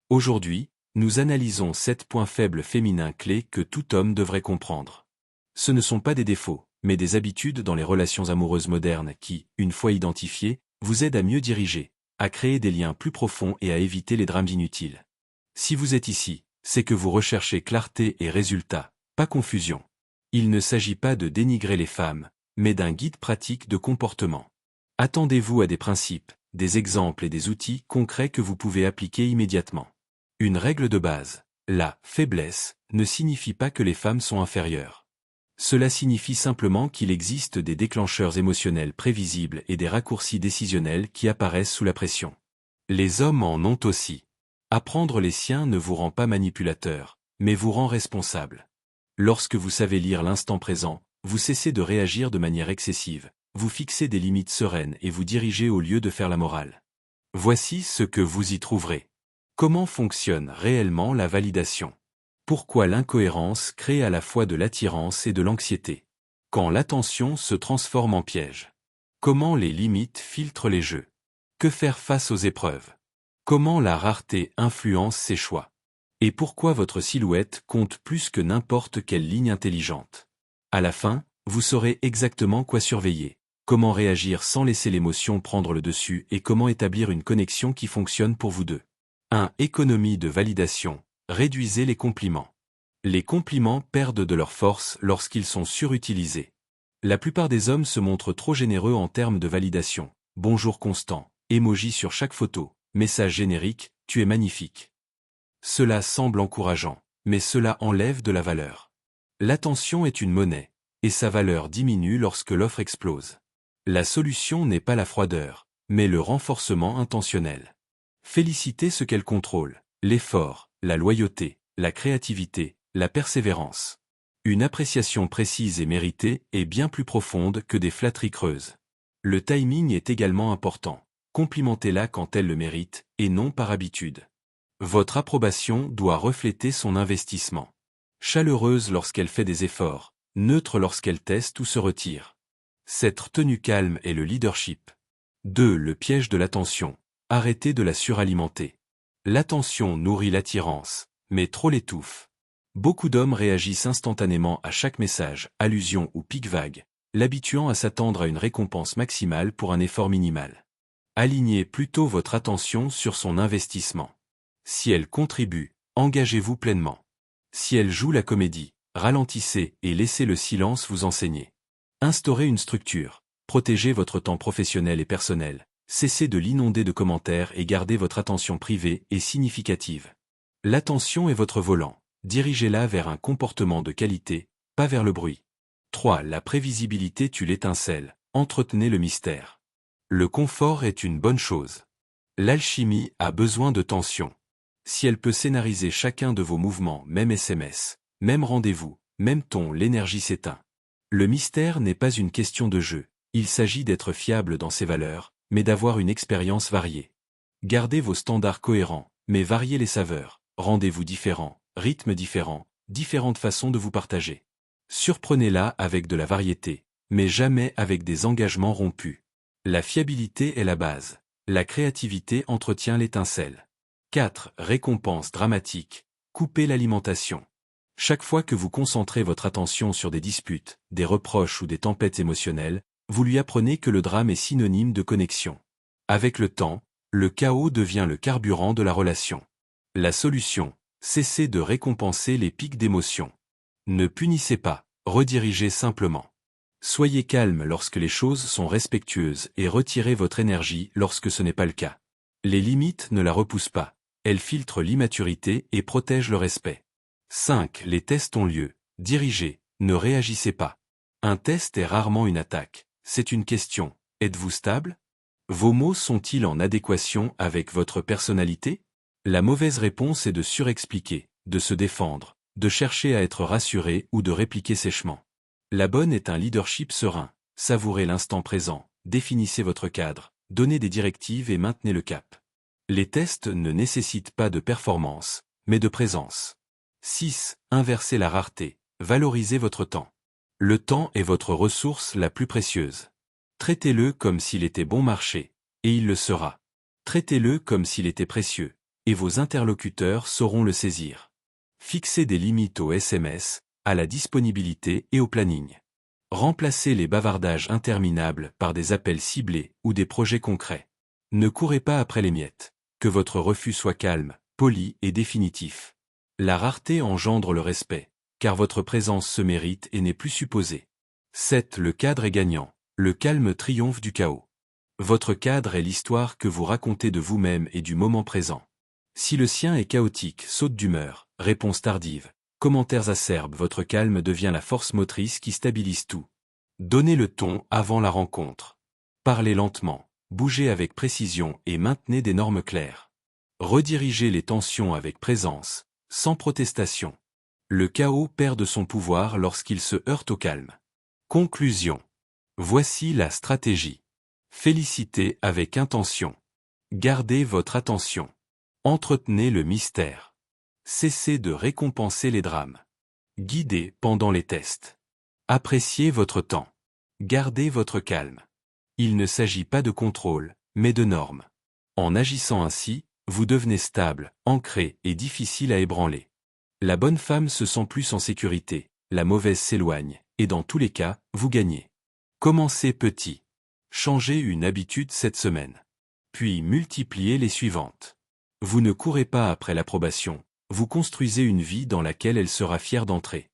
Aujourd'hui, nous analysons 7 points faibles féminins clés que tout homme devrait comprendre. Ce ne sont pas des défauts, mais des habitudes dans les relations amoureuses modernes qui, une fois identifiées, vous aident à mieux diriger, à créer des liens plus profonds et à éviter les drames inutiles. Si vous êtes ici, c'est que vous recherchez clarté et résultat, pas confusion. Il ne s'agit pas de dénigrer les femmes, mais d'un guide pratique de comportement. Attendez-vous à des principes, des exemples et des outils concrets que vous pouvez appliquer immédiatement. Une règle de base, la faiblesse ne signifie pas que les femmes sont inférieures. Cela signifie simplement qu'il existe des déclencheurs émotionnels prévisibles et des raccourcis décisionnels qui apparaissent sous la pression. Les hommes en ont aussi. Apprendre les siens ne vous rend pas manipulateur, mais vous rend responsable. Lorsque vous savez lire l'instant présent, vous cessez de réagir de manière excessive, vous fixez des limites sereines et vous dirigez au lieu de faire la morale. Voici ce que vous y trouverez. Comment fonctionne réellement la validation? Pourquoi l'incohérence crée à la fois de l'attirance et de l'anxiété? Quand l'attention se transforme en piège? Comment les limites filtrent les jeux? Que faire face aux épreuves? Comment la rareté influence ses choix? Et pourquoi votre silhouette compte plus que n'importe quelle ligne intelligente? À la fin, vous saurez exactement quoi surveiller, comment réagir sans laisser l'émotion prendre le dessus et comment établir une connexion qui fonctionne pour vous deux. 1. Économie de validation. Réduisez les compliments. Les compliments perdent de leur force lorsqu'ils sont surutilisés. La plupart des hommes se montrent trop généreux en termes de validation. Bonjour constant, emoji sur chaque photo, message générique, tu es magnifique. Cela semble encourageant, mais cela enlève de la valeur. L'attention est une monnaie, et sa valeur diminue lorsque l'offre explose. La solution n'est pas la froideur, mais le renforcement intentionnel. Félicitez ce qu'elle contrôle, l'effort, la loyauté, la créativité, la persévérance. Une appréciation précise et méritée est bien plus profonde que des flatteries creuses. Le timing est également important. Complimentez-la quand elle le mérite, et non par habitude. Votre approbation doit refléter son investissement. Chaleureuse lorsqu'elle fait des efforts, neutre lorsqu'elle teste ou se retire. Cette tenue calme est le leadership. 2. Le piège de l'attention. Arrêtez de la suralimenter. L'attention nourrit l'attirance, mais trop l'étouffe. Beaucoup d'hommes réagissent instantanément à chaque message, allusion ou pic vague, l'habituant à s'attendre à une récompense maximale pour un effort minimal. Alignez plutôt votre attention sur son investissement. Si elle contribue, engagez-vous pleinement. Si elle joue la comédie, ralentissez et laissez le silence vous enseigner. Instaurez une structure, protégez votre temps professionnel et personnel. Cessez de l'inonder de commentaires et gardez votre attention privée et significative. L'attention est votre volant, dirigez-la vers un comportement de qualité, pas vers le bruit. 3. La prévisibilité tue l'étincelle, entretenez le mystère. Le confort est une bonne chose. L'alchimie a besoin de tension. Si elle peut scénariser chacun de vos mouvements, même SMS, même rendez-vous, même ton, l'énergie s'éteint. Le mystère n'est pas une question de jeu, il s'agit d'être fiable dans ses valeurs, mais d'avoir une expérience variée. Gardez vos standards cohérents, mais variez les saveurs, rendez-vous différents, rythmes différents, différentes façons de vous partager. Surprenez-la avec de la variété, mais jamais avec des engagements rompus. La fiabilité est la base. La créativité entretient l'étincelle. 4. Récompense dramatique. Coupez l'alimentation. Chaque fois que vous concentrez votre attention sur des disputes, des reproches ou des tempêtes émotionnelles, vous lui apprenez que le drame est synonyme de connexion. Avec le temps, le chaos devient le carburant de la relation. La solution, cessez de récompenser les pics d'émotion. Ne punissez pas, redirigez simplement. Soyez calme lorsque les choses sont respectueuses et retirez votre énergie lorsque ce n'est pas le cas. Les limites ne la repoussent pas, elles filtrent l'immaturité et protègent le respect. 5. Les tests ont lieu, dirigez, ne réagissez pas. Un test est rarement une attaque. C'est une question. Êtes-vous stable? Vos mots sont-ils en adéquation avec votre personnalité? La mauvaise réponse est de surexpliquer, de se défendre, de chercher à être rassuré ou de répliquer sèchement. La bonne est un leadership serein. Savourez l'instant présent, définissez votre cadre, donnez des directives et maintenez le cap. Les tests ne nécessitent pas de performance, mais de présence. 6. Inversez la rareté, valorisez votre temps. Le temps est votre ressource la plus précieuse. Traitez-le comme s'il était bon marché, et il le sera. Traitez-le comme s'il était précieux, et vos interlocuteurs sauront le saisir. Fixez des limites aux SMS, à la disponibilité et au planning. Remplacez les bavardages interminables par des appels ciblés ou des projets concrets. Ne courez pas après les miettes. Que votre refus soit calme, poli et définitif. La rareté engendre le respect, car votre présence se mérite et n'est plus supposée. 7. Le cadre est gagnant. Le calme triomphe du chaos. Votre cadre est l'histoire que vous racontez de vous-même et du moment présent. Si le sien est chaotique, saute d'humeur, réponse tardive, commentaires acerbes, votre calme devient la force motrice qui stabilise tout. Donnez le ton avant la rencontre. Parlez lentement, bougez avec précision et maintenez des normes claires. Redirigez les tensions avec présence, sans protestation. Le chaos perd de son pouvoir lorsqu'il se heurte au calme. Conclusion. Voici la stratégie. Félicitez avec intention. Gardez votre attention. Entretenez le mystère. Cessez de récompenser les drames. Guidez pendant les tests. Appréciez votre temps. Gardez votre calme. Il ne s'agit pas de contrôle, mais de normes. En agissant ainsi, vous devenez stable, ancré et difficile à ébranler. La bonne femme se sent plus en sécurité, la mauvaise s'éloigne, et dans tous les cas, vous gagnez. Commencez petit. Changez une habitude cette semaine. Puis multipliez les suivantes. Vous ne courez pas après l'approbation, vous construisez une vie dans laquelle elle sera fière d'entrer.